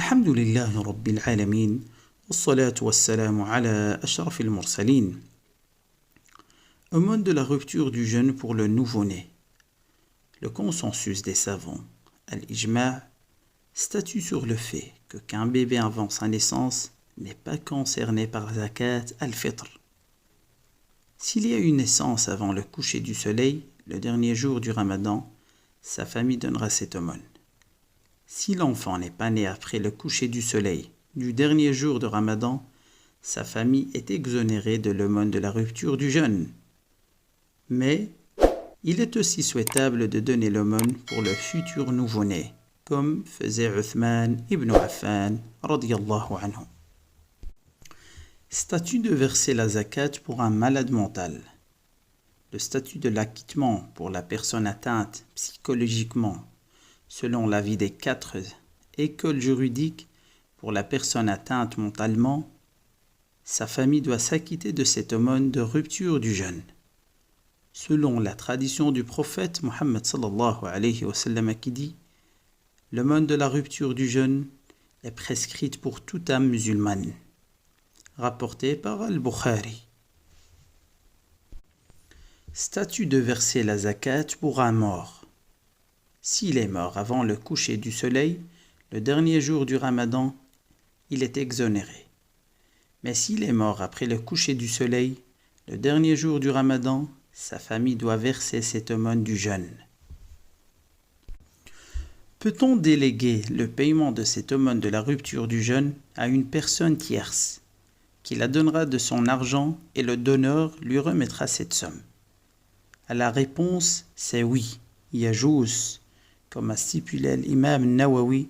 الحمد لله رب العالمين والصلاة والسلام على أشرف المرسلين. Au monde de la rupture du jeûne pour le nouveau-né, le consensus des savants, al-ijma', statue sur le fait qu'un bébé avant sa naissance n'est pas concerné par zakat al-fitr. S'il y a une naissance avant le coucher du soleil, le dernier jour du ramadan, sa famille donnera cette aumône. Si l'enfant n'est pas né après le coucher du soleil du dernier jour de ramadan, sa famille est exonérée de l'aumône de la rupture du jeûne. Mais il est aussi souhaitable de donner l'aumône pour le futur nouveau-né, comme faisait Uthman ibn Affan radiyallahu anhu. Statut de verser la zakat pour un malade mental. Le statut de l'acquittement pour la personne atteinte psychologiquement, selon l'avis des 4 écoles juridiques, pour la personne atteinte mentalement, sa famille doit s'acquitter de cette aumône de rupture du jeûne. Selon la tradition du prophète Mohammed sallallahu alayhi wa sallam qui dit « L'aumône de la rupture du jeûne est prescrite pour toute âme musulmane » rapporté par Al-Bukhari. Statut de verser la zakat pour un mort. S'il est mort avant le coucher du soleil, le dernier jour du ramadan, il est exonéré. Mais s'il est mort après le coucher du soleil, le dernier jour du ramadan, sa famille doit verser cette aumône du jeûne. Peut-on déléguer le paiement de cette aumône de la rupture du jeûne à une personne tierce, qui la donnera de son argent et le donneur lui remettra cette somme? La réponse, c'est oui, yajouz, comme a stipulé l'imam Nawawi,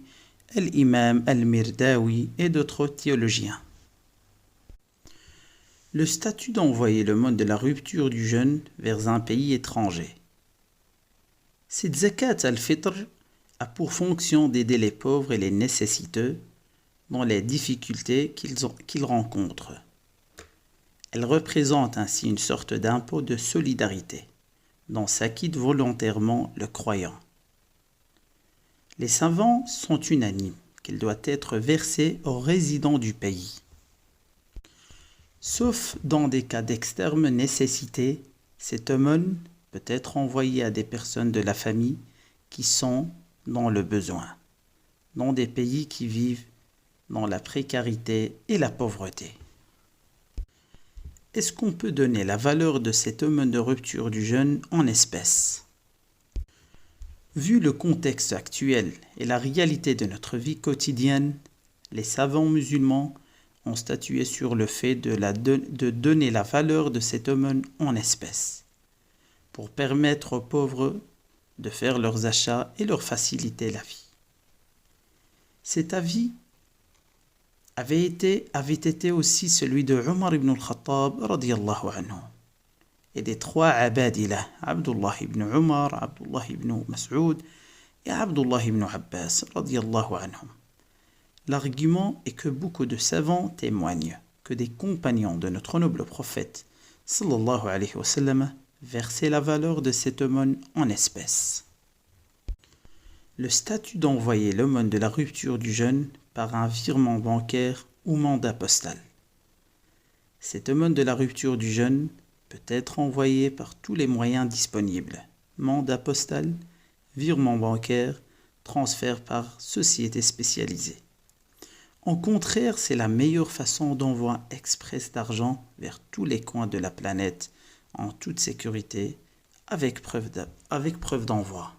l'imam al-Mirdawi et d'autres théologiens. Le statut d'envoyer l'aumône de la rupture du jeûne vers un pays étranger. Cette zakat al-fitr a pour fonction d'aider les pauvres et les nécessiteux dans les difficultés qu'ils rencontrent. Elle représente ainsi une sorte d'impôt de solidarité dont s'acquitte volontairement le croyant. Les savants sont unanimes qu'elle doit être versée aux résidents du pays. Sauf dans des cas d'extrême nécessité, cette aumône peut être envoyée à des personnes de la famille qui sont dans le besoin, dans des pays qui vivent dans la précarité et la pauvreté. Est-ce qu'on peut donner la valeur de cette aumône de rupture du jeûne en espèces? Vu le contexte actuel et la réalité de notre vie quotidienne, les savants musulmans ont statué sur le fait de donner la valeur de cette aumône en espèces, pour permettre aux pauvres de faire leurs achats et leur faciliter la vie. Cet avis avait été aussi celui de Omar ibn al-Khattab radiyallahu anhu et des 3 abadilah, Abdullah ibn Omar, Abdullah ibn Mas'ud et Abdullah ibn Abbas radiyallahu anhum. L'argument est que beaucoup de savants témoignent que des compagnons de notre noble prophète sallallahu alayhi wa sallam versaient la valeur de cette aumône en espèces. Le statut d'envoyer l'aumône de la rupture du jeûne par un virement bancaire ou mandat postal. Cette aumône de la rupture du jeûne peut être envoyée par tous les moyens disponibles, mandat postal, virement bancaire, transfert par société spécialisée. Au contraire, c'est la meilleure façon d'envoi express d'argent vers tous les coins de la planète en toute sécurité avec preuve d'envoi.